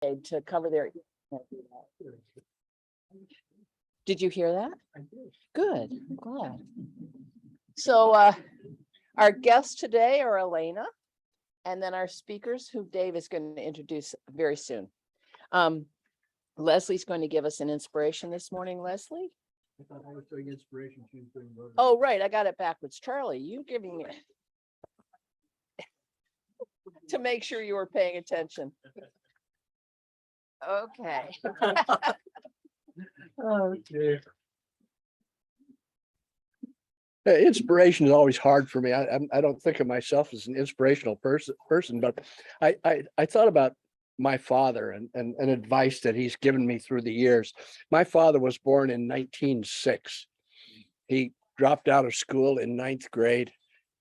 to cover their. Did you hear that? Good, I'm glad. So our guests today are Elena, and then our speakers, who Dave is going to introduce very soon. Leslie's going to give us an inspiration this morning. Leslie? I thought I was doing inspiration. She was doing Rotary. Oh, right, I got it backwards. Charlie, you giving me to make sure you were paying attention. Okay. Okay. Inspiration is always hard for me. I don't think of myself as an inspirational person, but I thought about my father and advice that he's given me through the years. My father was born in 1906. He dropped out of school in 9th grade.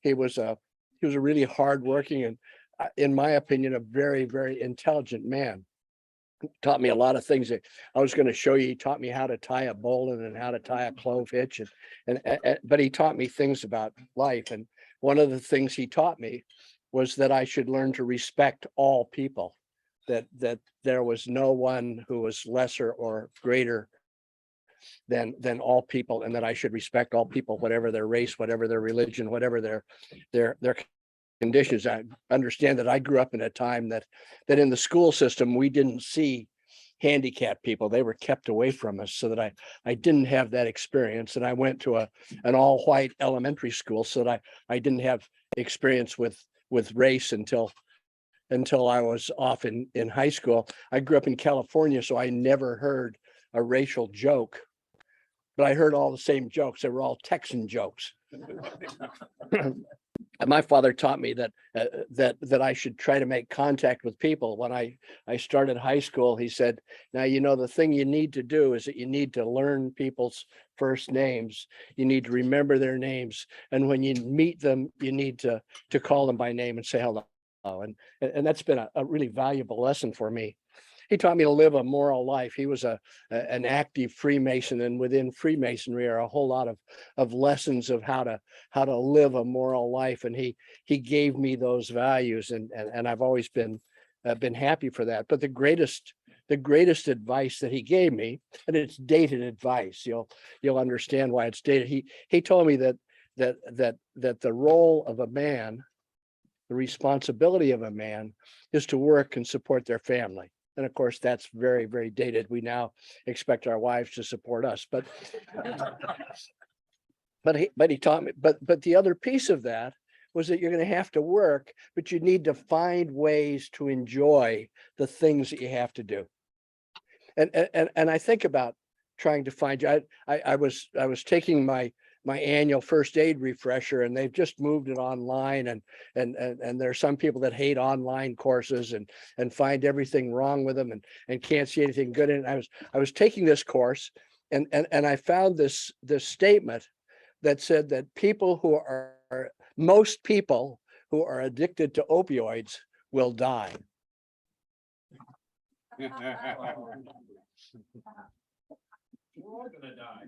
He was a really hardworking and, in my opinion, a very, very intelligent man. Taught me a lot of things that I was going to show you. He taught me how to tie a bowline and how to tie a clove hitch, but he taught me things about life. And one of the things he taught me was that I should learn to respect all people, that there was no one who was lesser or greater than all people, and that I should respect all people, whatever their race, whatever their religion, whatever their conditions. I understand that I grew up in a time that in the school system, we didn't see handicapped people. They were kept away from us, so that I didn't have that experience. And I went to an all-white elementary school, so that I didn't have experience with race until I was off in high school. I grew up in California, so I never heard a racial joke, but I heard all the same jokes. They were all Texan jokes. And my father taught me that I should try to make contact with people. When I started high school, he said, now, the thing you need to do is that you need to learn people's first names. You need to remember their names. And when you meet them, you need to call them by name and say hello. And that's been a really valuable lesson for me. He taught me to live a moral life. He was an active Freemason, and within Freemasonry are a whole lot of lessons of how to live a moral life. And he gave me those values, and I've always been happy for that. But the greatest advice that he gave me, and it's dated advice, you'll understand why it's dated. He told me that the role of a man, the responsibility of a man, is to work and support their family. And of course, that's very, very dated. We now expect our wives to support us, but he taught me, but the other piece of that was that you're going to have to work, but you need to find ways to enjoy the things that you have to do. And I think about trying to find, I was taking my annual first aid refresher, and they've just moved it online, and there are some people that hate online courses and find everything wrong with them and can't see anything good in it. I was taking this course, and I found this statement that said that most people who are addicted to opioids will die. We're all gonna die.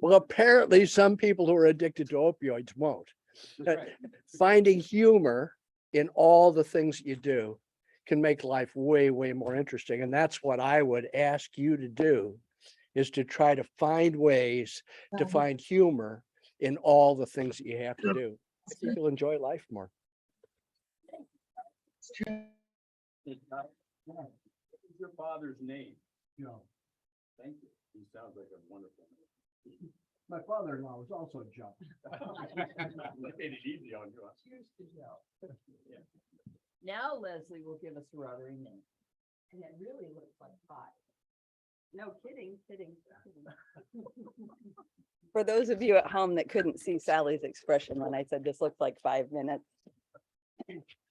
Well, apparently some people who are addicted to opioids won't. Right. Finding humor in all the things that you do can make life way, way more interesting. And that's what I would ask you to do, is to try to find ways to find humor in all the things that you have to do. I think you'll enjoy life more. What is your father's name? Joe. Thank you. He sounds like a wonderful name. My father-in-law was also Joe. They made it easy on you. Cheers to Joe. Now Leslie will give us a Rotary name. And it really looks like 5. No, kidding. For those of you at home that couldn't see Sally's expression when I said this looked like 5 minutes,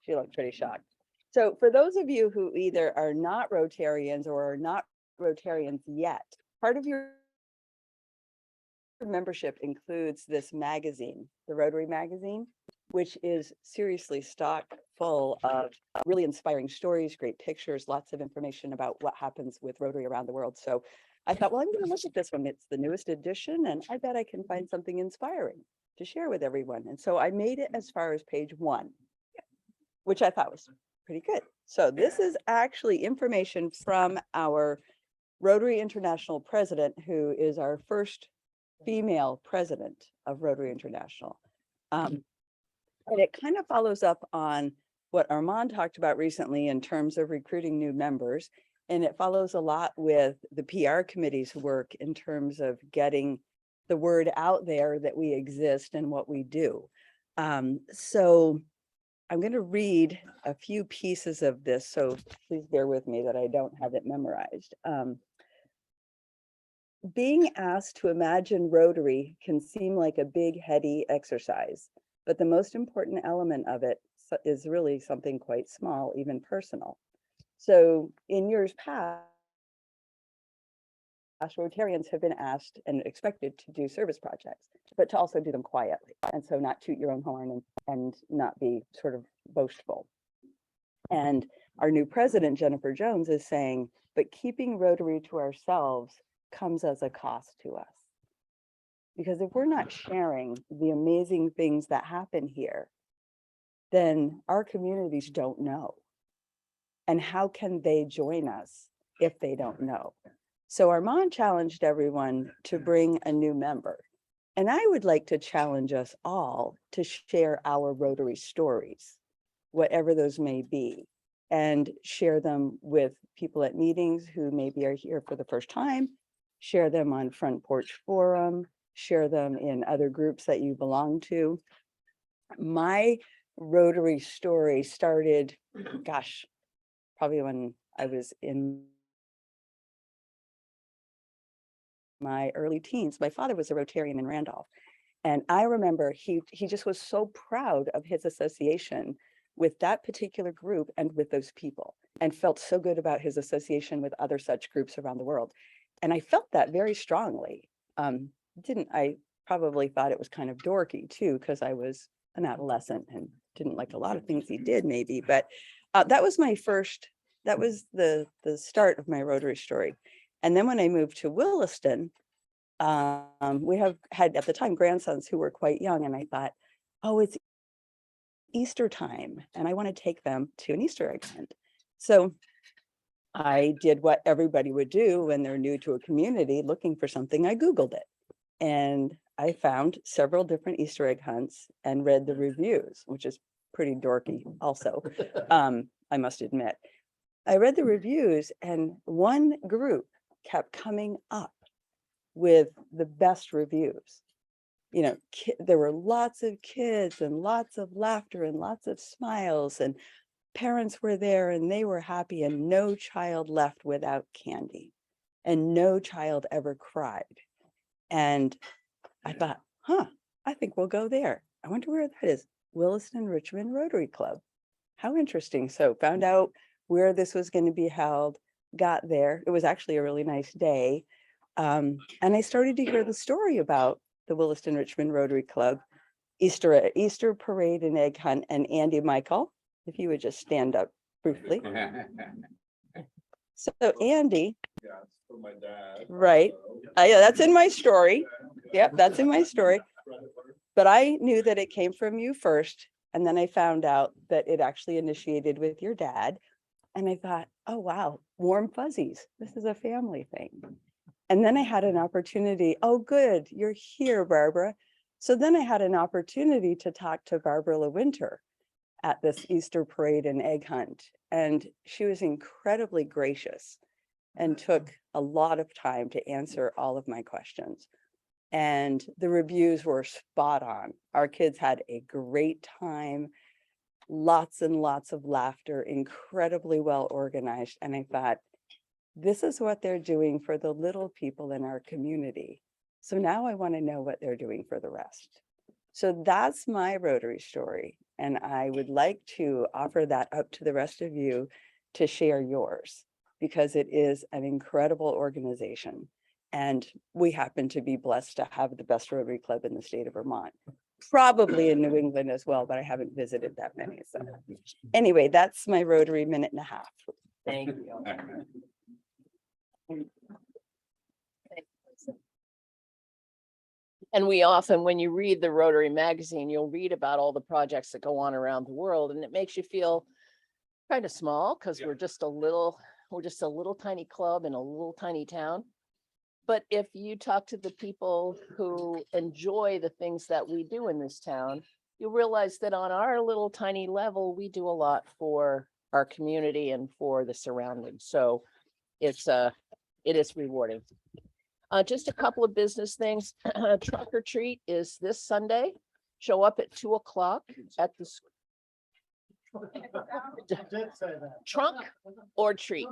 she looked pretty shocked. So for those of you who either are not Rotarians or are not Rotarians yet, part of your membership includes this magazine, the Rotary magazine, which is seriously stock full of really inspiring stories, great pictures, lots of information about what happens with Rotary around the world. So I thought, well, I'm going to look at this one. It's the newest edition, and I bet I can find something inspiring to share with everyone. And so I made it as far as page 1, which I thought was Pretty good. So this is actually information from our Rotary International president, who is our first female president of Rotary International. And it kind of follows up on what Armand talked about recently in terms of recruiting new members. And it follows a lot with the PR committee's work in terms of getting the word out there that we exist and what we do. So I'm going to read a few pieces of this, so please bear with me that I don't have it memorized. Being asked to imagine Rotary can seem like a big, heady exercise, but the most important element of it is really something quite small, even personal. So in years past, Rotarians have been asked and expected to do service projects, but to also do them quietly. And so not toot your own horn and not be sort of boastful. And our new president, Jennifer Jones, is saying, but keeping Rotary to ourselves comes as a cost to us. Because if we're not sharing the amazing things that happen here, then our communities don't know. And how can they join us if they don't know? So Armand challenged everyone to bring a new member. And I would like to challenge us all to share our Rotary stories, whatever those may be, and share them with people at meetings who maybe are here for the first time, share them on Front Porch Forum, share them in other groups that you belong to. My Rotary story started, gosh, probably when I was in my early teens. My father was a Rotarian in Randolph. And I remember he just was so proud of his association with that particular group and with those people, and felt so good about his association with other such groups around the world. And I felt that very strongly. I probably thought it was kind of dorky too, because I was an adolescent and didn't like a lot of things he did maybe, but that was the start of my Rotary story. And then when I moved to Williston, we had at the time grandsons who were quite young, and I thought, oh, it's Easter time and I want to take them to an Easter egg hunt. So I did what everybody would do when they're new to a community looking for something. I Googled it, and I found several different Easter egg hunts and read the reviews, which is pretty dorky also, I must admit. I read the reviews, and one group kept coming up with the best reviews. You know, there were lots of kids and lots of laughter and lots of smiles, and parents were there and they were happy, and no child left without candy, and no child ever cried. And I thought, I think we'll go there. I wonder where that is. Williston-Richmond Rotary Club. How interesting. So found out where this was going to be held, got there. It was actually a really nice day. And I started to hear the story about the Williston-Richmond Rotary Club, Easter parade and egg hunt. And Andy Michael, if you would just stand up briefly. So Andy, Yeah, it's for my dad. right. Yeah, that's in my story. Yep, that's in my story. But I knew that it came from you first. And then I found out that it actually initiated with your dad. And I thought, oh, wow, warm fuzzies. This is a family thing. And then I had an opportunity. Oh, good, you're here, Barbara. So then I had an opportunity to talk to Barbara LeWinter at this Easter parade and egg hunt. And she was incredibly gracious and took a lot of time to answer all of my questions. And the reviews were spot on. Our kids had a great time, lots and lots of laughter, incredibly well organized. And I thought, this is what they're doing for the little people in our community. So now I want to know what they're doing for the rest. So that's my Rotary story. And I would like to offer that up to the rest of you to share yours, because it is an incredible organization. And we happen to be blessed to have the best Rotary Club in the state of Vermont, probably in New England as well, but I haven't visited that many. So anyway, that's my Rotary minute and a half. Thank you. And we often, when you read the Rotary magazine, you'll read about all the projects that go on around the world, and it makes you feel kind of small because Yeah. we're just a little tiny club in a little tiny town. But if you talk to the people who enjoy the things that we do in this town, you realize that on our little tiny level, we do a lot for our community and for the surroundings. So it is rewarding. Just a couple of business things. Trunk or treat is this Sunday. Show up at 2:00 at the trunk or treat.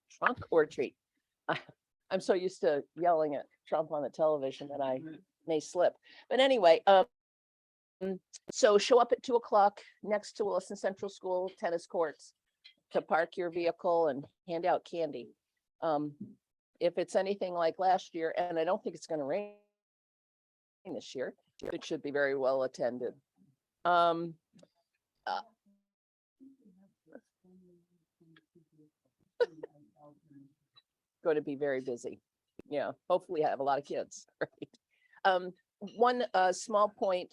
Trunk or treat. I'm so used to yelling at Trump on the television that I may slip. But anyway, so show up at 2:00 next to Williston Central School tennis courts to park your vehicle and hand out candy. If it's anything like last year, and I don't think it's going to rain this year, it should be very well attended. Going to be very busy. Yeah, hopefully I have a lot of kids. Right. One small point.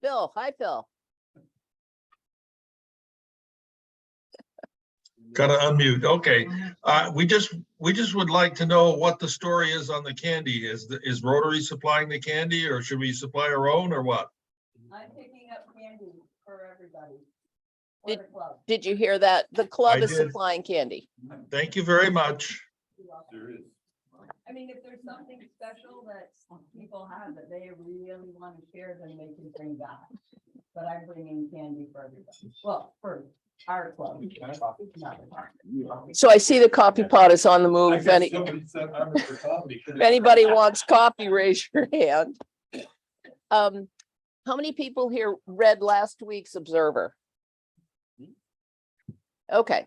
Phil, hi Phil. Gotta unmute. Okay. We just would like to know what the story is on the candy. Is Rotary supplying the candy, or should we supply our own, or what? I'm picking up candy for everybody. Did you hear that? The club I is did. supplying candy. Thank you very much. There is. I mean, if there's something special that people have that they really want to share, then they can bring that. But I'm bringing candy for everybody. Well, for our club. So I see the coffee pot is on the move. I If guess somebody said I'm for coffee. if anybody wants coffee, raise your hand. How many people here read last week's Observer? Okay,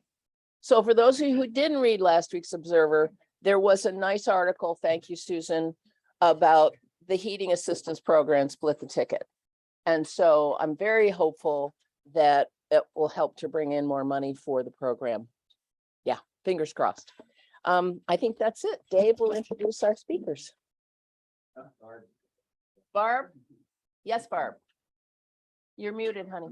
so for those of you who didn't read last week's Observer, there was a nice article, thank you, Susan, about the heating assistance program, Split the Ticket. And so I'm very hopeful that it will help to bring in more money for the program. Yeah, fingers crossed. I think that's it. Dave will introduce our speakers. Barb? Yes, Barb. You're muted, honey.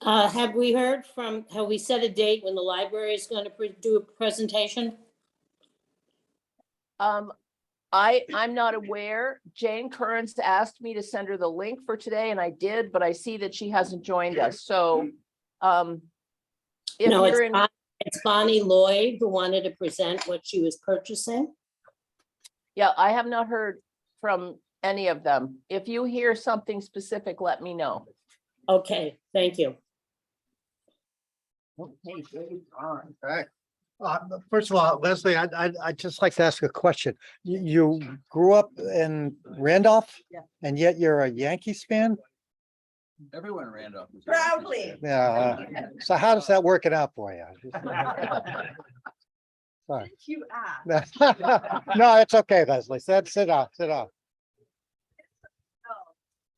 Have we set a date when the library is going to do a presentation? I'm not aware. Jane Curran's asked me to send her the link for today and I did, but I see that she hasn't joined us. So if No, you're in, it's Bonnie Lloyd who wanted to present what she was purchasing. yeah, I have not heard from any of them. If you hear something specific, let me know. Okay, thank you. Okay, Dave, on. Right. First of all, Leslie, I'd just like to ask a question. You grew up in Randolph? Yeah. And yet you're a Yankees fan? Everyone ran up. Proudly. Yeah. So how does that work it out for you? Sorry. You asked. No, it's okay, Leslie. Sit down, sit down.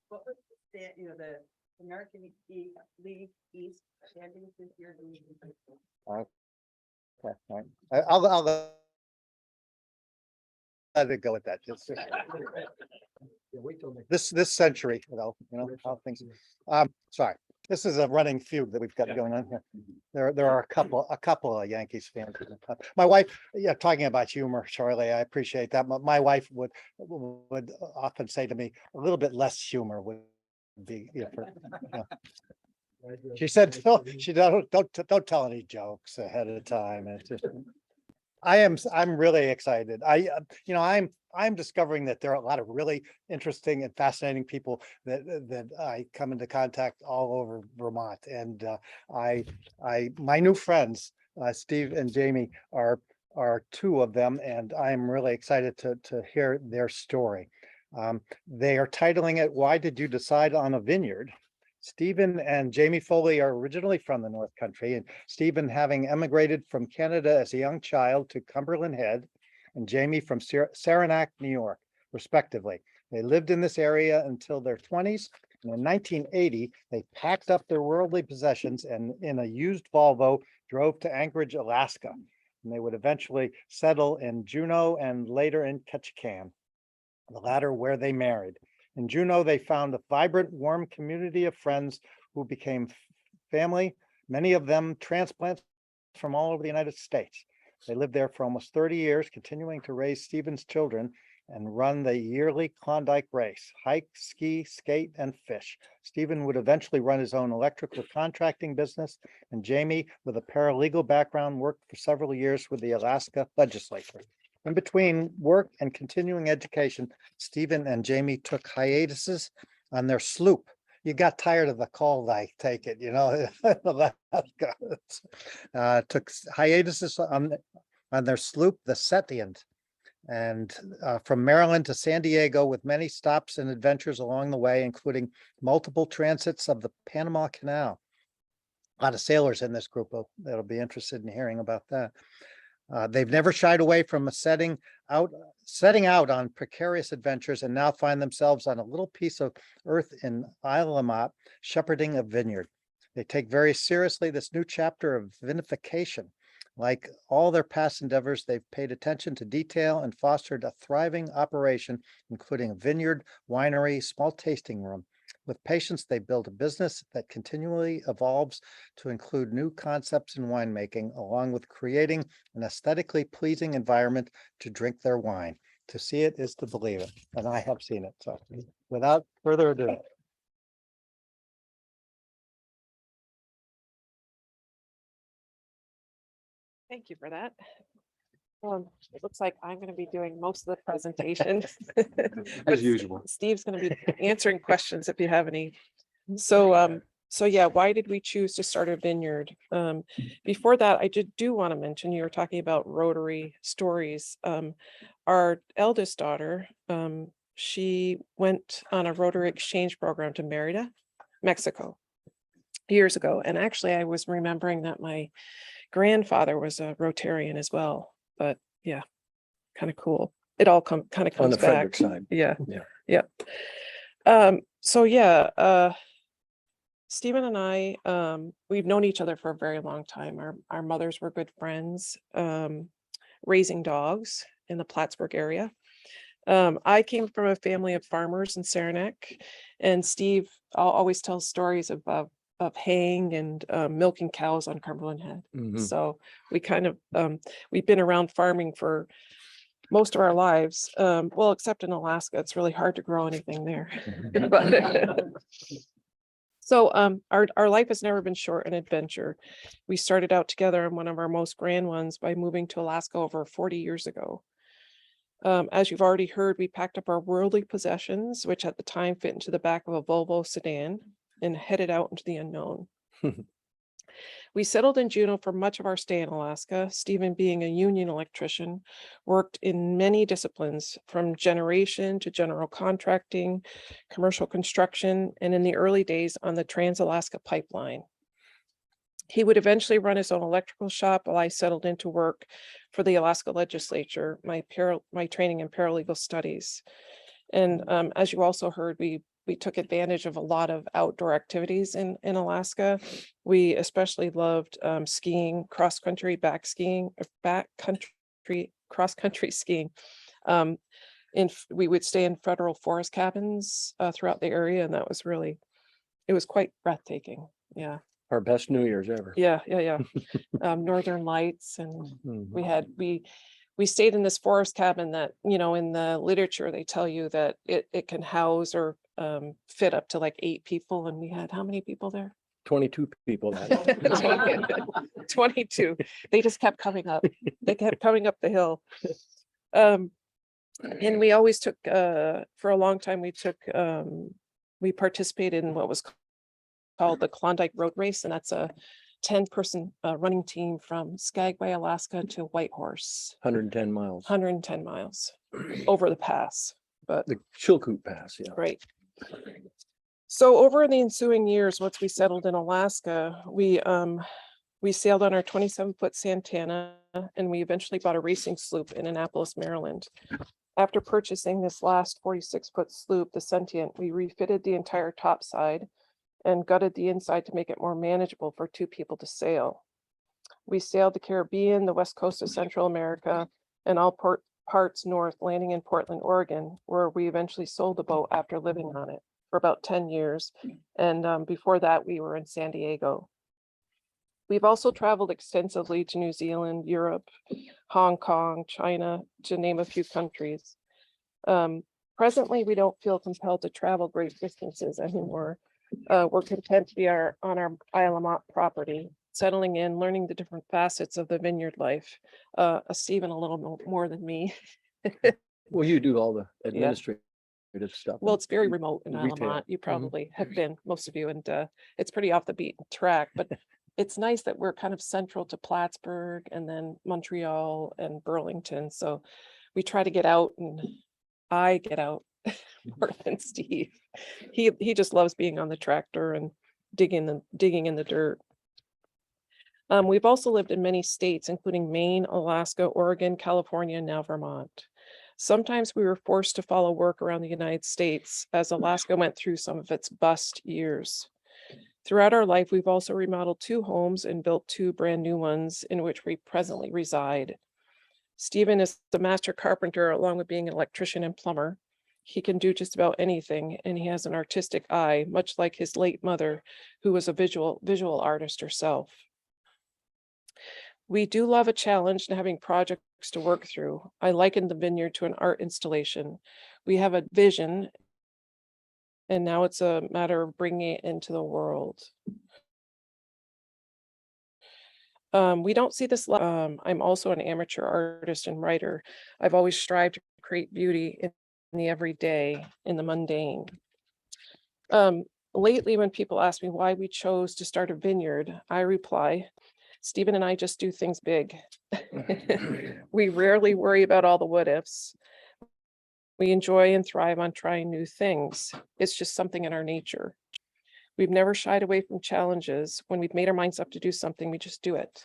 What was the American League East standings this year? Okay, all right. I'll let it go with that. This century, how things. Sorry, this is a running feud that we've got going on here. There are a couple of Yankees fans. My wife, yeah, talking about humor, Charlie, I appreciate that. My wife would often say to me, a little bit less humor would be. She said, don't tell any jokes ahead of time. It's just, I'm really excited. I'm discovering that there are a lot of really interesting and fascinating people that I come into contact all over Vermont. And my new friends, Steve and Jamie, are two of them, and I'm really excited to hear their story. They are titling it, "Why Did You Decide on a Vineyard?" Stephen and Jamie Foley are originally from the North Country, and Stephen having emigrated from Canada as a young child to Cumberland Head, and Jamie from Saranac, New York, respectively. They lived in this area until their 20s, and in 1980, they packed up their worldly possessions and in a used Volvo drove to Anchorage, Alaska. And they would eventually settle in Juneau and later in Ketchikan, the latter where they married. In Juneau, they found a vibrant, warm community of friends who became family, many of them transplants from all over the United States. They lived there for almost 30 years, continuing to raise Stephen's children and run the yearly Klondike race, hike, ski, skate, and fish. Stephen would eventually run his own electrical contracting business, and Jamie, with a paralegal background, worked for several years with the Alaska legislature. In between work and continuing education, Stephen and Jamie took hiatuses on their sloop. You got tired of the cold, I take it, Alaska. Took hiatuses on their sloop, the Setient, and from Maryland to San Diego, with many stops and adventures along the way, including multiple transits of the Panama Canal. A lot of sailors in this group that'll be interested in hearing about that. They've never shied away from setting out on precarious adventures, and now find themselves on a little piece of earth in Isle La Motte, shepherding a vineyard. They take very seriously this new chapter of vinification. Like all their past endeavors, they've paid attention to detail and fostered a thriving operation, including a vineyard, winery, small tasting room. With patience, they build a business that continually evolves to include new concepts in winemaking, along with creating an aesthetically pleasing environment to drink their wine. To see it is to believe it, and I have seen it. So without further ado. Thank you for that. It looks like I'm going to be doing most of the presentation. As usual. Steve's going to be answering questions if you have any. So yeah, why did we choose to start a vineyard? Before that, I do want to mention, you were talking about Rotary stories. Our eldest daughter, she went on a Rotary exchange program to Merida, Mexico, years ago. And actually, I was remembering that my grandfather was a Rotarian as well. But yeah, kind of cool. It all kind of On comes the back. Frederick side. Yeah. Yeah. So yeah, Stephen and I, we've known each other for a very long time. Our mothers were good friends, raising dogs in the Plattsburgh area. I came from a family of farmers in Saranac, and Steve always tells stories of haying and milking cows on Cumberland Head. Mhm. So we kind of we've been around farming for most of our lives. Well, except in Alaska, it's really hard to grow anything there. So our life has never been short an adventure. We started out together in one of our most grand ones by moving to Alaska over 40 years ago. As you've already heard, we packed up our worldly possessions, which at the time fit into the back of a Volvo sedan, and headed out into the unknown. We settled in Juneau for much of our stay in Alaska. Stephen, being a union electrician, worked in many disciplines, from generation to general contracting, commercial construction, and in the early days on the Trans-Alaska Pipeline. He would eventually run his own electrical shop while I settled into work for the Alaska legislature, my training in paralegal studies. And as you also heard, we took advantage of a lot of outdoor activities in Alaska. We especially loved skiing, cross-country, cross-country skiing. We would stay in federal forest cabins throughout the area, and that was it was quite breathtaking. Yeah. Our best New Year's ever. Yeah. Northern Lights, and Mhm. we stayed in this forest cabin that, in the literature, they tell you that it can house or fit up to like 8 people. And we had how many people there? 22 people. That 22. They just kept coming up. They kept coming up the hill. And we always took, for a long time, we participated in what was called the Klondike Road Race. And that's a 10-person running team from Skagway, Alaska to Whitehorse. 110 miles. 110 miles over the pass. But The Chilkoot Pass, yeah. right. So over the ensuing years, once we settled in Alaska, we sailed on our 27-foot Santana, and we eventually bought a racing sloop in Annapolis, Maryland. After purchasing this last 46-foot sloop, the Sentient, we refitted the entire topside and gutted the inside to make it more manageable for 2 people to sail. We sailed the Caribbean, the west coast of Central America, and all parts north, landing in Portland, Oregon, where we eventually sold the boat after living on it for about 10 years. And before that, we were in San Diego. We've also traveled extensively to New Zealand, Europe, Hong Kong, China, to name a few countries. Presently, we don't feel compelled to travel great distances anymore. We're content to be on our Isle of Mont property, settling in, learning the different facets of the vineyard life. Stephen a little more than me. Well, you do all the administrative stuff. Well, it's very remote in Isle of Retail. Mont. You probably have been, most of you, and it's pretty off the beaten track, but it's nice that we're kind of central to Plattsburgh and then Montreal and Burlington. So we try to get out, and I get out more than Steve. He just loves being on the tractor and digging in the dirt. We've also lived in many states, including Maine, Alaska, Oregon, California, and now Vermont. Sometimes we were forced to follow work around the United States as Alaska went through some of its bust years. Throughout our life, we've also remodeled 2 homes and built 2 brand new ones in which we presently reside. Stephen is the master carpenter, along with being an electrician and plumber. He can do just about anything, and he has an artistic eye, much like his late mother, who was a visual artist herself. We do love a challenge and having projects to work through. I liken the vineyard to an art installation. We have a vision, and now it's a matter of bringing it into the world. We don't see this. I'm also an amateur artist and writer. I've always strived to create beauty in the everyday, in the mundane. Lately, when people ask me why we chose to start a vineyard, I reply, Stephen and I just do things big. We rarely worry about all the what ifs. We enjoy and thrive on trying new things. It's just something in our nature. We've never shied away from challenges. When we've made our minds up to do something, we just do it.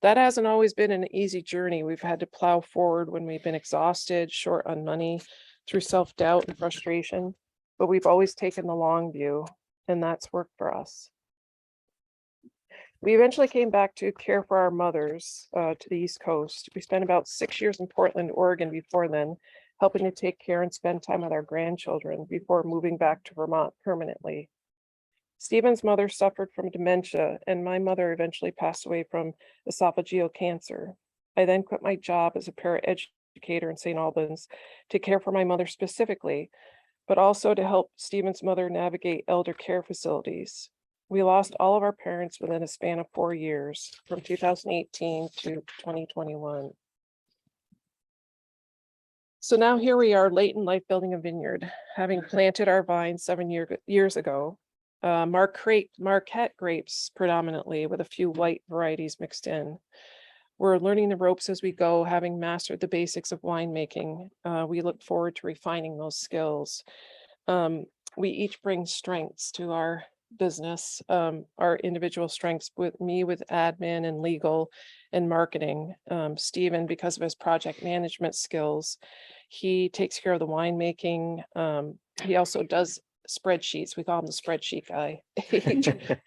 That hasn't always been an easy journey. We've had to plow forward when we've been exhausted, short on money, through self-doubt and frustration, but we've always taken the long view, and that's worked for us. We eventually came back to care for our mothers to the East Coast. We spent about 6 years in Portland, Oregon before then, helping to take care and spend time with our grandchildren before moving back to Vermont permanently. Stephen's mother suffered from dementia, and my mother eventually passed away from esophageal cancer. I then quit my job as a paraeducator in St. Albans to care for my mother specifically, but also to help Stephen's mother navigate elder care facilities. We lost all of our parents within a span of 4 years, from 2018 to 2021. So now here we are, late in life, building a vineyard, having planted our vines 7 years ago. Marquette grapes predominantly, with a few white varieties mixed in. We're learning the ropes as we go, having mastered the basics of winemaking. We look forward to refining those skills. We each bring strengths to our business, our individual strengths, with me with admin and legal and marketing. Stephen, because of his project management skills, he takes care of the winemaking. He also does spreadsheets. We call him the spreadsheet guy.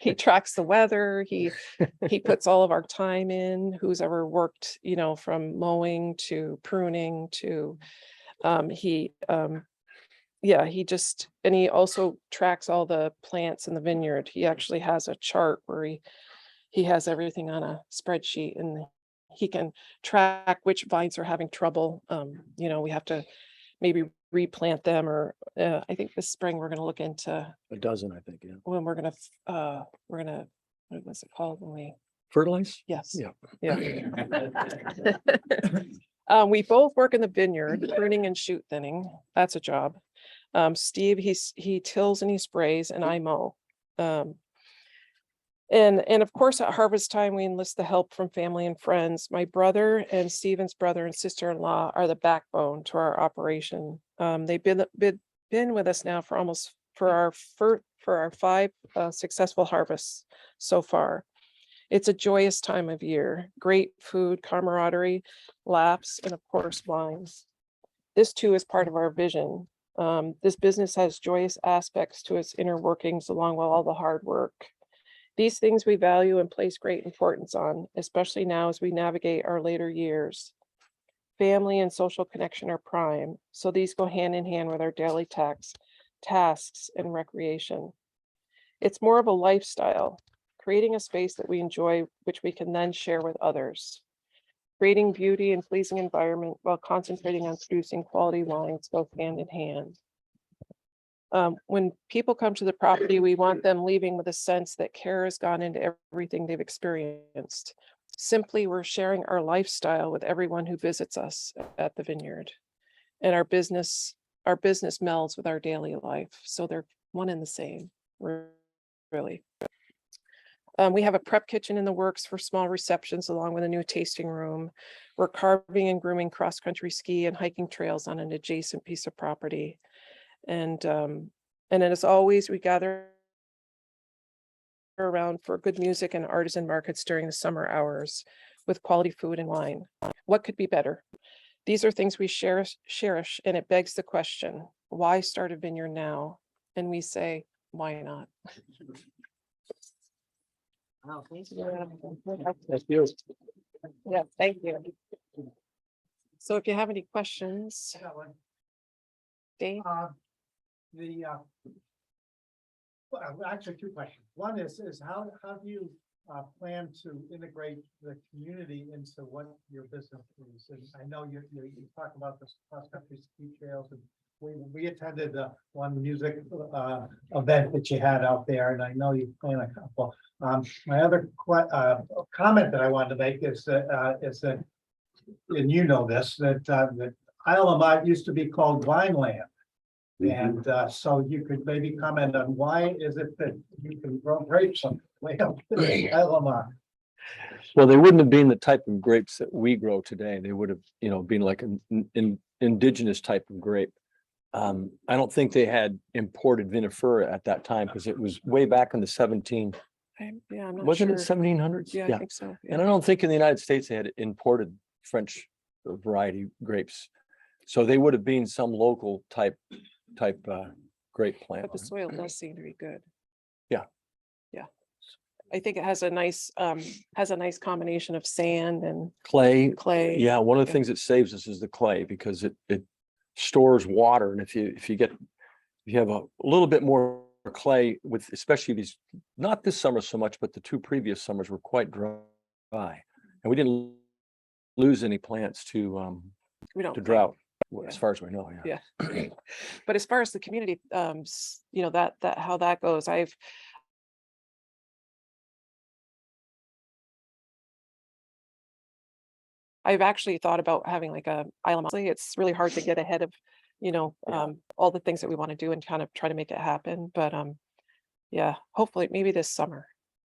He tracks the weather. He puts all of our time in, who's ever worked, from mowing to pruning to he also tracks all the plants in the vineyard. He actually has a chart where he has everything on a spreadsheet, and he can track which vines are having trouble. We have to maybe replant them, or I think this spring we're going to look into A dozen, I think, yeah. when we're going to, what was it called when we, Fertilize? yes. Yeah. We both work in the vineyard, pruning and shoot thinning. That's a job. Steve, he tills and he sprays, and I mow. And of course, at harvest time, we enlist the help from family and friends. My brother and Stephen's brother and sister-in-law are the backbone to our operation. They've been with us now for our 5 successful harvests so far. It's a joyous time of year. Great food, camaraderie, laughs, and of course, wines. This too is part of our vision. This business has joyous aspects to its inner workings, along with all the hard work. These things we value and place great importance on, especially now as we navigate our later years. family and social connection are prime, so these go hand in hand with our daily tasks and recreation. It's more of a lifestyle, creating a space that we enjoy, which we can then share with others. Creating beauty and pleasing environment while concentrating on producing quality wines goes hand in hand. When people come to the property, we want them leaving with a sense that care has gone into everything they've experienced. Simply, we're sharing our lifestyle with everyone who visits us at the vineyard. And our business melds with our daily life. So they're one and the same, really. We have a prep kitchen in the works for small receptions along with a new tasting room. We're carving and grooming cross-country ski and hiking trails on an adjacent piece of property. And then as always, we gather around for good music and artisan markets during the summer hours with quality food and wine. What could be better? These are things we cherish, and it begs the question, why start a vineyard now? And we say, why not? That's you. Yeah, thank you. So if you have any questions, Dave? Well, actually, two questions. One is how do you plan to integrate the community into what your business is? And I know you talk about the cross-country ski trails, and we attended one music event that you had out there, and I know you plan a couple. My other comment that I wanted to make is that, and you know this, that Isle of Mont used to be called Vineland. And so you could maybe comment on why is it that you can grow grapes on way up there in Isle of Mont? Well, they wouldn't have been the type of grapes that we grow today. They would have, been like an indigenous type of grape. I don't think they had imported vinifera at that time because it was way back in the I'm not wasn't it sure. 1700s? Yeah, I think so. And I don't think in the United States they had imported French variety grapes. So they would have been some local type grape plant. But the soil does seem to be good. Yeah. Yeah. I think it has a nice combination of sand and Clay. clay. Yeah, one of the Yeah. things that saves us is the clay because it stores water. And if you have a little bit more clay with, especially these, not this summer so much, but the two previous summers were quite dry. And we didn't lose any plants to We don't think. drought, Yeah. as far as we know. Yeah. Yeah. But as far as the community, that how that goes, I've actually thought about having like a Isle of Mont. It's really hard to get ahead of, all the things that we want to do and kind of try to make it happen. But yeah, hopefully maybe this summer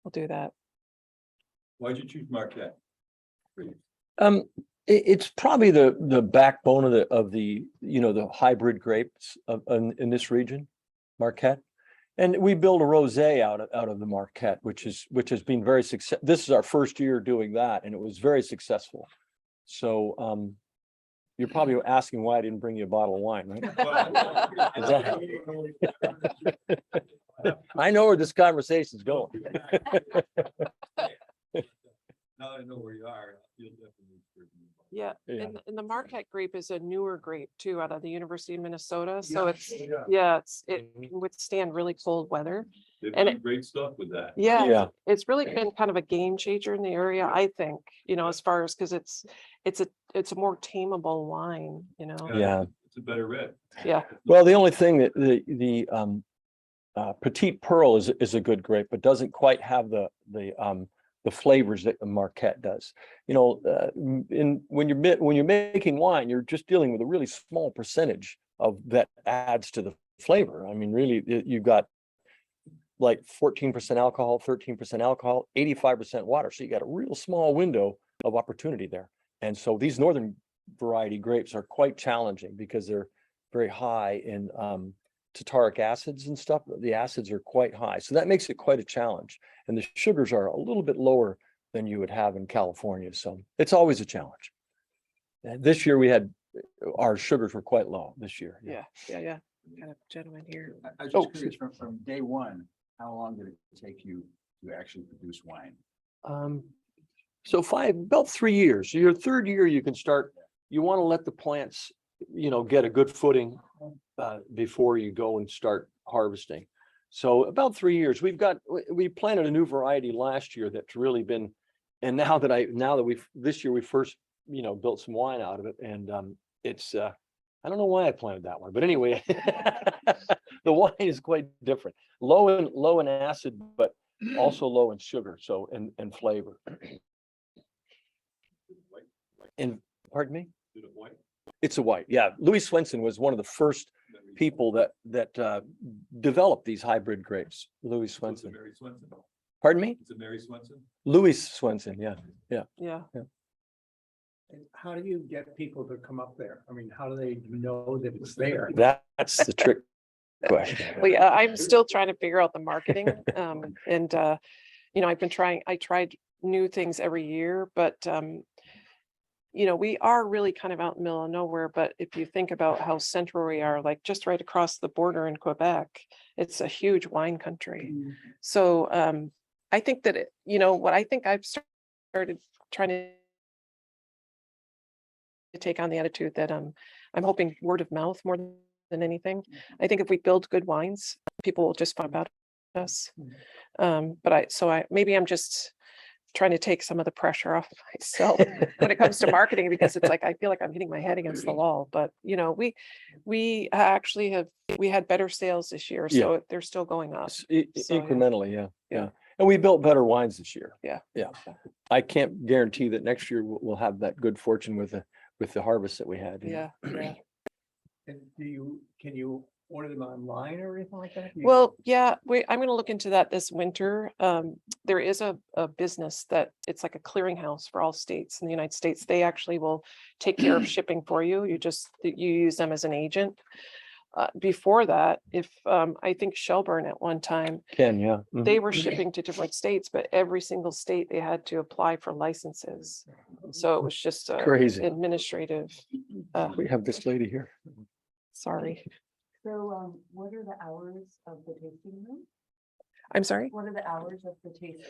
we'll do that. Why'd you choose Marquette? It's probably the backbone of the the hybrid grapes in this region, Marquette. And we build a rosé out of the Marquette, which has been very successful. This is our first year doing that, and it was very successful. So you're probably asking why I didn't bring you a bottle of wine, right? Is that- I know where this conversation's going. Now that I know where you are, you'll definitely. Yeah, Yeah. and the Marquette grape is a newer grape too, out of the University of Minnesota. So Yeah, it yeah. can withstand really cold weather. They've And done great stuff with that. Yeah, it's really been kind of a game changer in the area, I think, as far as because it's a more tameable wine, Yeah. It's a better red. Yeah. Well, the only thing that the Petite Pearl is a good grape, but doesn't quite have the flavors that the Marquette does. When you're making wine, you're just dealing with a really small percentage of that adds to the flavor. I mean, really, you've got like 14% alcohol, 13% alcohol, 85% water. So you got a real small window of opportunity there. And so these northern variety grapes are quite challenging because they're very high in tartaric acids and stuff. The acids are quite high. So that makes it quite a challenge. And the sugars are a little bit lower than you would have in California. So it's always a challenge. And this year our sugars were quite low this year. Yeah. Kind of gentleman here. I was Oh, just curious, from day one, how long did it take you to actually produce wine? So about 3 years. So your third year, you can start you want to let the plants, get a good footing before you go and start harvesting. So about 3 years, we planted a new variety last year that's really been, and now that this year we first, built some wine out of it, and it's, I don't know why I planted that one, but anyway, the wine is quite different, low in acid, but also low in sugar, so, and flavor. And pardon me? It's a white. Yeah. Louis Swenson was one of the first people that developed these hybrid grapes. Louis Swenson. Pardon me? It's a Mary Swenson. Louis Swenson. Yeah. Yeah. And how do you get people to come up there? I mean, how do they know that it's there? That's the trick question. Well, yeah, I'm still trying to figure out the marketing. And I tried new things every year, but we are really kind of out in the middle of nowhere. But if you think about how central we are, like just right across the border in Quebec, it's a huge wine country. So I think that, what I think I've started trying to take on the attitude that I'm hoping word of mouth more than anything. I think if we build good wines, people will just find about us. Maybe I'm just trying to take some of the pressure off myself when it comes to marketing, because it's like I feel like I'm hitting my head against the wall. But we actually had better sales this year, so they're still going up. Incrementally, yeah. And we built better wines this year. Yeah. I can't guarantee that next year we'll have that good fortune with the harvest that we had. Yeah. And can you order them online or anything like that? Well, yeah, I'm going to look into that this winter. There is a business that it's like a clearinghouse for all states in the United States. They actually will take care of shipping for you. You use them as an agent. Before that, I think Shelburne at one time, they were shipping to different states, but every single state they had to apply for licenses. So it was just Crazy. Administrative. We have this lady here. Sorry. So what are the hours of the tasting room? I'm sorry. What are the hours of the tasting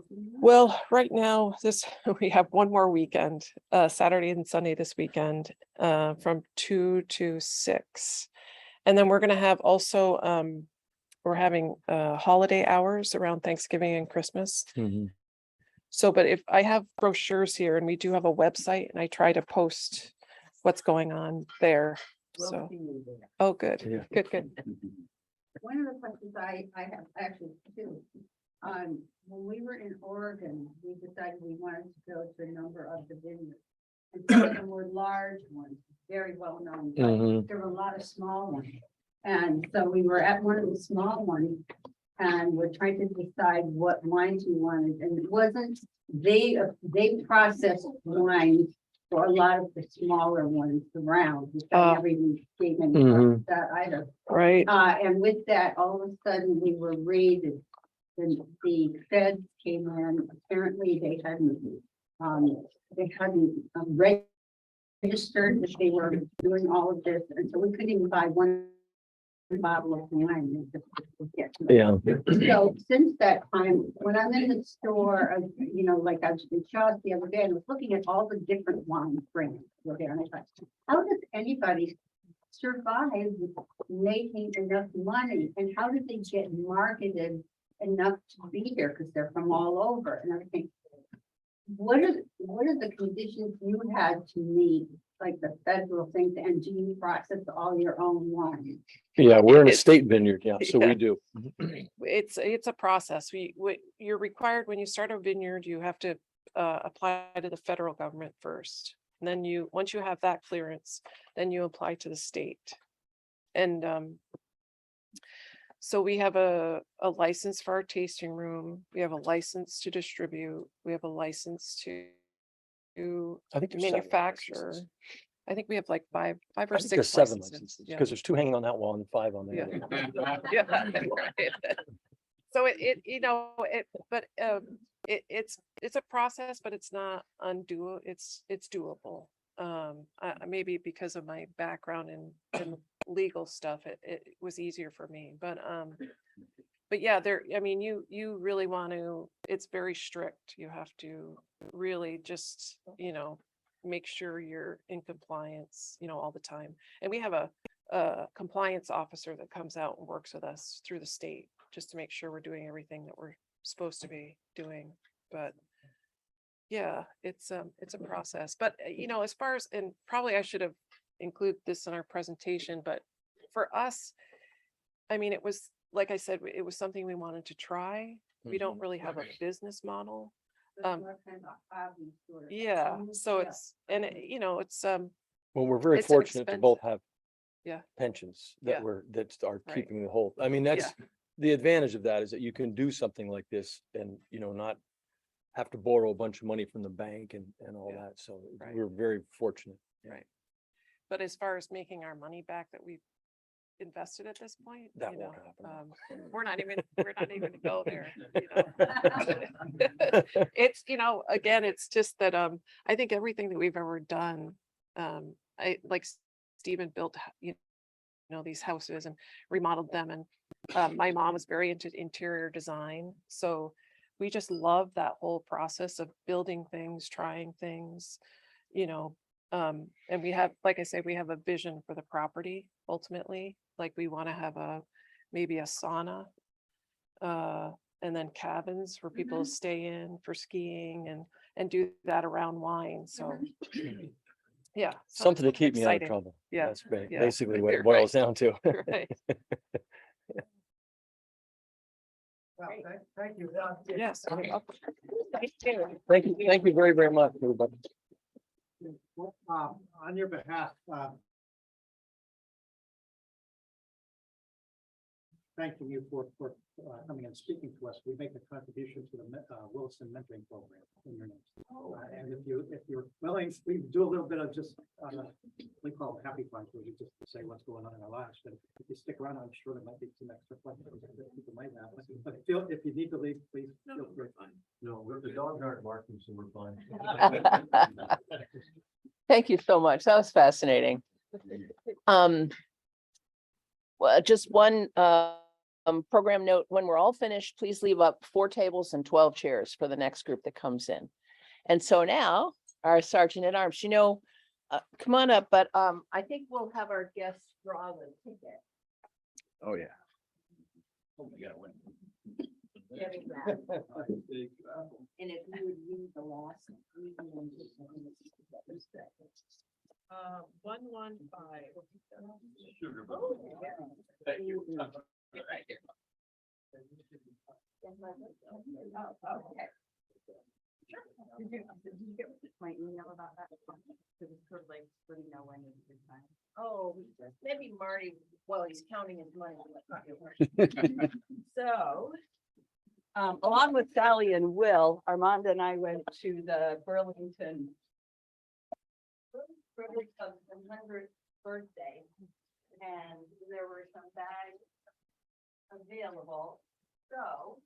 room? Well, right now, we have one more weekend, Saturday and Sunday this weekend, from 2 to 6. And then we're going to have also, we're having holiday hours around Thanksgiving and Christmas. So, but if I have brochures here, and we do have a website, and I try to post what's going on there. So, oh, good, good. One of the questions I have actually too, when we were in Oregon, we decided we wanted to go to a number of the vineyards. And some of them were large ones, very well known, but there were a lot of small ones. And so we were at one of the small ones, and we're trying to decide what wines we wanted. And it wasn't, they processed wines for a lot of the smaller ones around, which I never even gave any thought to that either. Right. And with that, all of a sudden we were raided. The feds came in. Apparently they hadn't registered that they were doing all of this, and so we couldn't even buy one bottle of wine. So since that time, when I'm in the store, like I was in Shaw's the other day, and I was looking at all the different wine brands were there, and I thought, how does anybody survive making enough money, and how did they get marketed enough to be here, because they're from all over and everything? What are the conditions you had to meet, like the federal things, and do you process all your own wine? Yeah, we're in a state vineyard. Yeah, so we do. It's a process. You're required when you start a vineyard, you have to apply to the federal government first. And then once you have that clearance, then you apply to the state. And so we have a license for our tasting room. We have a license to distribute. We have a license to manufacture. I think we have like five or six 7 licenses. licenses, because there's 2 hanging on that wall and 5 on the other. So it's a process, but it's not undoable. It's doable. Maybe because of my background in legal stuff, it was easier for me. But yeah, you really want to. It's very strict. You have to really just make sure you're in compliance, all the time. And we have a compliance officer that comes out and works with us through the state, just to make sure we're doing everything that we're supposed to be doing. But yeah, it's a process. But as far as, and probably I should have included this in our presentation, but for us, I mean, it was, like I said, it was something we wanted to try. We don't really have a business model. Yeah, so it's, and it's, Well, we're very It's an fortunate to both have Yeah. pensions Yeah. that are Right. keeping the whole, I mean, that's the advantage of that, is that you can do something like this and, not have to borrow a bunch of money from the bank and all Yeah. that. So Right. we're very fortunate. Yeah. Right. But as far as making our money back that we've invested at this point, That won't happen. we're not even to go there. It's, again, it's just that, I think everything that we've ever done, I like Stephen built, these houses and remodeled them. And my mom was very into interior design. So we just love that whole process of building things, trying things, and we have, like I say, we have a vision for the property ultimately. Like we want to have maybe a sauna, and then cabins for people to stay in for skiing and do that around wine. So yeah. so Something to it's keep me out of exciting. trouble. Yeah, That's yeah, basically what it you're boils right. down to. Right. Well, thank you. Yes. Thank you. Thank you very, very much, everybody. On your behalf, thanking you for coming and speaking to us. We make a contribution to the Williston mentoring program in your name. And if you're willing, we do a little bit of just, we call it happy fun, where we just say what's going on in our lives. But if you stick around, I'm sure there might be some extra questions that people might have. But if you need to leave, please feel free. No, the dogs aren't barking, so we're fine. Thank you so much. That was fascinating. Well, just one program note, when we're all finished, please leave up 4 tables and 12 chairs for the next group that comes in. And so now our Sergeant at Arms, come on up, but I think we'll have our guests draw the ticket. Oh, yeah. Oh, my God, wait. Getting that. And if you would read the last. 115. Sugar. Oh, yeah. Thank you. Right here. Oh, okay. Did you get my email about that? Because it's sort of like, so you know when is a good time. Oh, maybe Marty, while he's counting his money. So, along with Sally and Will, Armanda and I went to the Burlington Of the 100th birthday, and there were some bags available. So,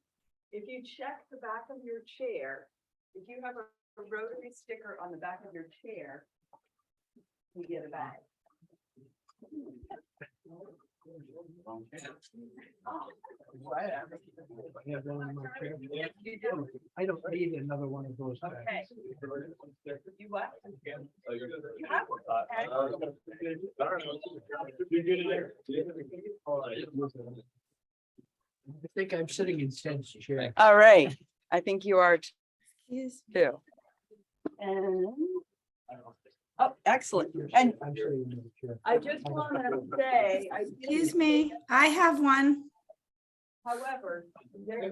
if you check the back of your chair, if you have a Rotary sticker on the back of your chair, you get a bag. I don't need another one of those. Okay. You what? You have one? I think I'm sitting in Ted's chair. All right, I think you are too. And, oh, excellent. And I'm sitting in the chair. I just want to say, Excuse me, I have one. however, there is.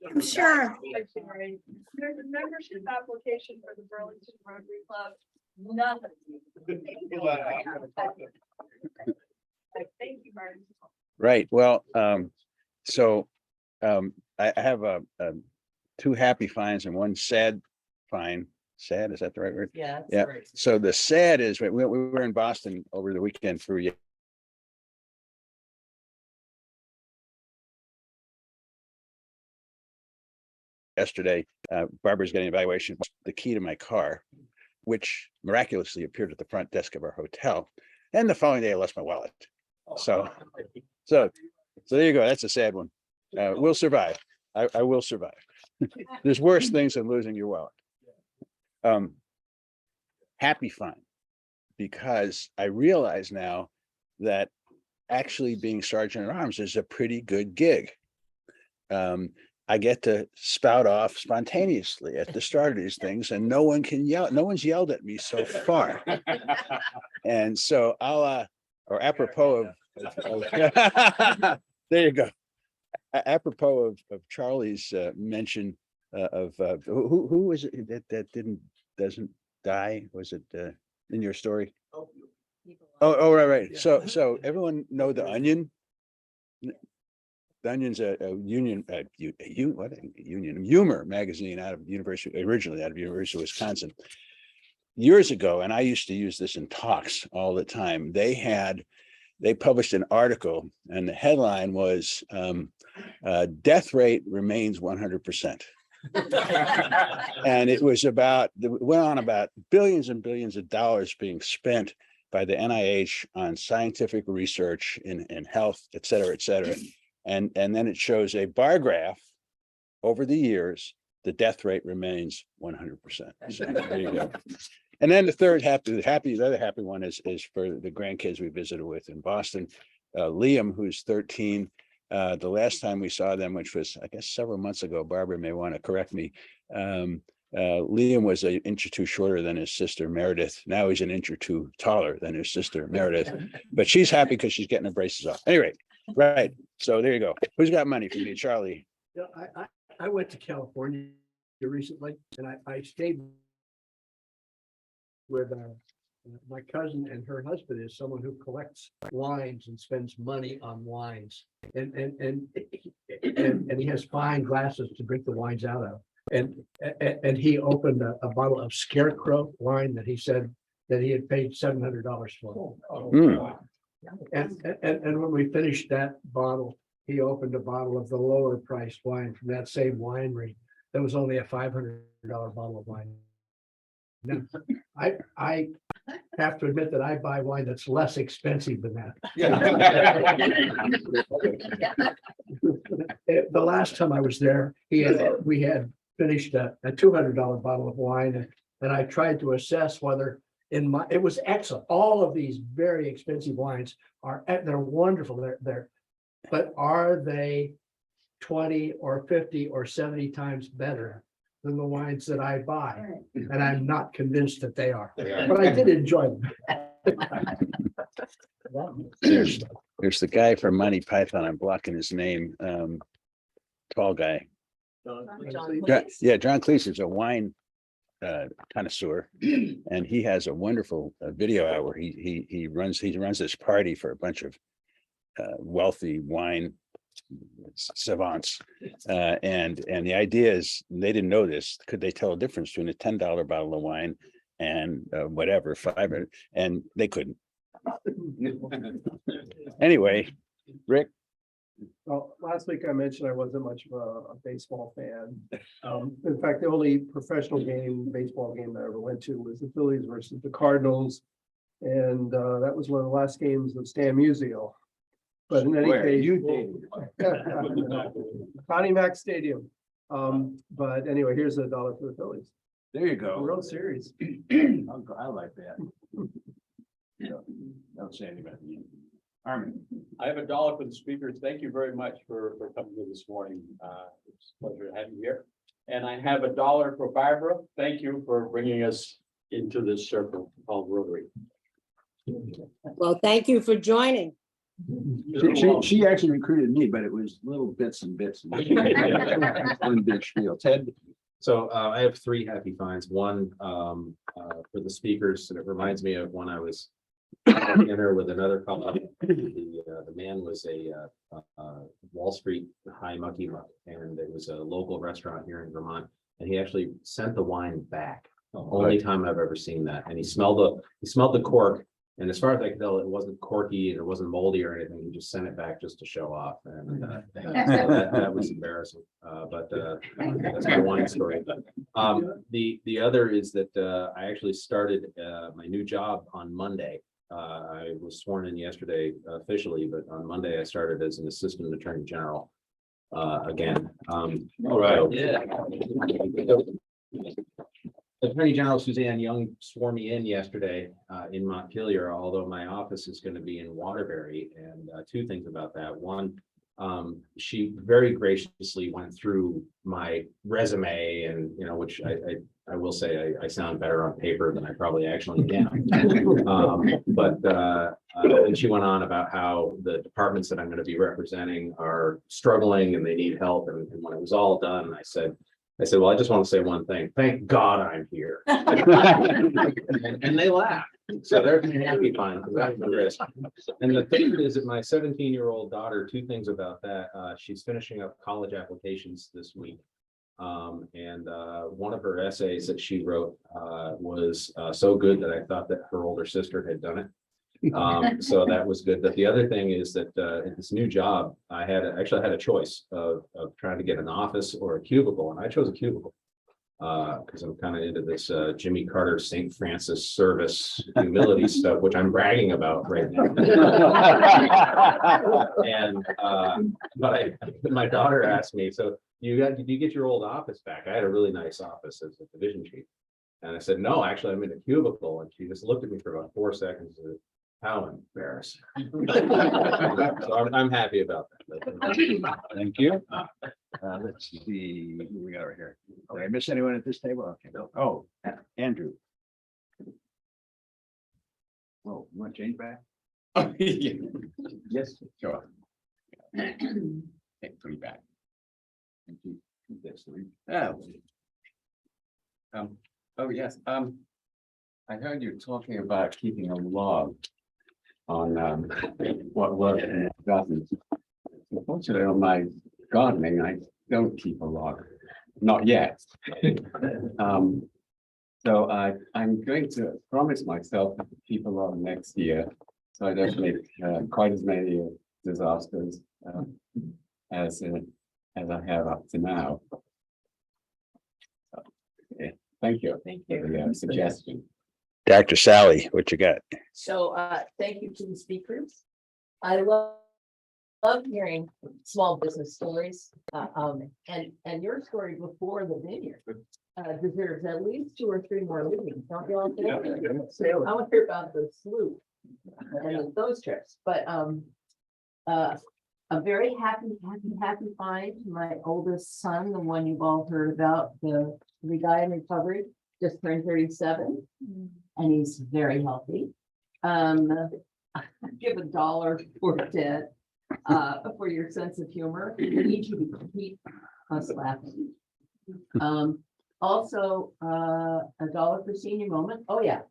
I'm sure. There's a membership application for the Burlington Rotary Club. Nothing. Thank you, Martin. Right, well, so I have two happy fines and one sad fine. Sad, is that the right word? Yeah. Yeah. So the sad is, we were in Boston over the weekend through yesterday. Barbara's getting an evaluation. The key to my car, which miraculously appeared at the front desk of our hotel. And the following day I lost my wallet. So there you go. That's a sad one. we'll survive. I will survive. There's worse things than losing your wallet. Happy fun, because I realize now that actually being sergeant at arms is a pretty good gig. I get to spout off spontaneously at the start of these things, and no one can yell. No one's yelled at me so far. And so I'll, or apropos of there you go. Apropos of Charlie's mention of who was it that doesn't die? Was it in your story? Oh, right. So everyone know the Onion? The Onion's a union, humor magazine out of originally out of University of Wisconsin. Years ago, and I used to use this in talks all the time, they published an article, and the headline was death rate remains 100%. And it went on about billions and billions of dollars being spent by the NIH on scientific research in health, et cetera, et cetera. And then it shows a bar graph over the years, the death rate remains 100%. So there you go. And then the other happy one is for the grandkids we visited with in Boston. Liam, who's 13, the last time we saw them, which was, I guess, several months ago, Barbara may want to correct me. Liam was an inch or two shorter than his sister Meredith. Now he's an inch or two taller than his sister Meredith, but she's happy because she's getting her braces off. Anyway, right. So there you go. Who's got money for me? Charlie. Yeah, I went to California recently, and I stayed with my cousin, and her husband is someone who collects wines and spends money on wines, and he has fine glasses to drink the wines out of. And he opened a bottle of Scarecrow wine that he said that he had paid $700 for. And when we finished that bottle, he opened a bottle of the lower priced wine from that same winery. That was only a $500 bottle of wine. Now, I have to admit that I buy wine that's less expensive than that. The last time I was there, we had finished a $200 bottle of wine, and I tried to assess whether it was excellent. All of these very expensive wines they're wonderful. But are they 20 or 50 or 70 times better than the wines that I buy? And I'm not convinced that they are, but I did enjoy them. There's the guy from Monty Python. I'm blocking his name. Tall guy. John John Cleese is a wine connoisseur, and he has a wonderful video out where he runs this party for a bunch of wealthy wine savants, and the idea is, they didn't know this, could they tell a difference between a $10 bottle of wine and whatever, $500, and they couldn't. Anyway, Rick. Well, last week I mentioned I wasn't much of a baseball fan. In fact, the only professional baseball game I ever went to was the Phillies versus the Cardinals. And that was one of the last games of Stan Musial. But in any case, Connie Mack Stadium. But anyway, here's $1 for the Phillies. There you go. World Series. I like that. Don't say anything about the Union. Armin. I have $1 for the speakers. Thank you very much for coming here this morning. It's a pleasure to have you here. And I have $1 for Barbara. Thank you for bringing us into this circle called Rotary. Well, thank you for joining. She actually recruited me, but it was little bits and bits. One big spiel. Ted. So I have 3 happy finds. One for the speakers, and it reminds me of when I was having dinner with another couple. The man was a Wall Street high mucky muck, and it was a local restaurant here in Vermont, and he actually sent the wine back. Only time I've ever seen that. And he smelled the cork, and as far as I could tell, it wasn't corky and it wasn't moldy or anything. He just sent it back just to show off, and so that was embarrassing. But that's my wine story. The other is that I actually started my new job on Monday. I was sworn in yesterday officially, but on Monday I started as an assistant attorney general. again. All right. Attorney General Suzanne Young swore me in yesterday in Montpelier, although my office is going to be in Waterbury. And two things about that. One, she very graciously went through my resume, and which I will say I sound better on paper than I probably actually am. And she went on about how the departments that I'm going to be representing are struggling and they need help. And when it was all done, I said, well, I just want to say one thing. Thank God I'm here. And they laughed. So they're happy fine because that's the risk. And the thing is that my 17-year-old daughter, two things about that. She's finishing up college applications this week. And one of her essays that she wrote was so good that I thought that her older sister had done it. So that was good. But the other thing is that in this new job, I had a choice of trying to get an office or a cubicle, and I chose a cubicle because I'm kind of into this Jimmy Carter St. Francis service humility stuff, which I'm bragging about right now. And my daughter asked me, so did you get your old office back? I had a really nice office as a division chief. And I said, no, actually, I'm in a cubicle. And she just looked at me for about 4 seconds. And said, how embarrassing. So I'm happy about that. Thank you. Let's see who we got right here. Did I miss anyone at this table? Okay. Oh, Andrew. Oh, you want to change back? Yes, sure. Take 3 back. This 3. Oh, yes. I heard you talking about keeping a log on what was in the garden. Unfortunately, on my gardening, I don't keep a log, not yet. So I'm going to promise myself to keep a log next year, so I don't make quite as many disasters as I have up to now. Okay, thank you. Thank you. For the suggestion. Dr. Sally, what you got? So thank you to the speakers. I love hearing small business stories. And your story before the vineyard deserves at least 2 or 3 more meetings, don't you all think? I want to hear about the sloop and those trips, but a very happy find. My oldest son, the one you've all heard about, the guy in recovery, just turned 37. And he's very healthy. Give $1 for Ted for your sense of humor. We need you to keep us laughing. Also, $1 for senior moment. Oh yeah.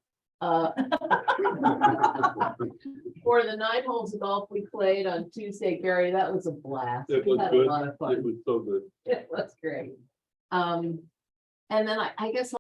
For the 9 holes of golf we played on Tuesday, Gary, that was a blast. We had a lot of fun. It was so good. It was great. And then I guess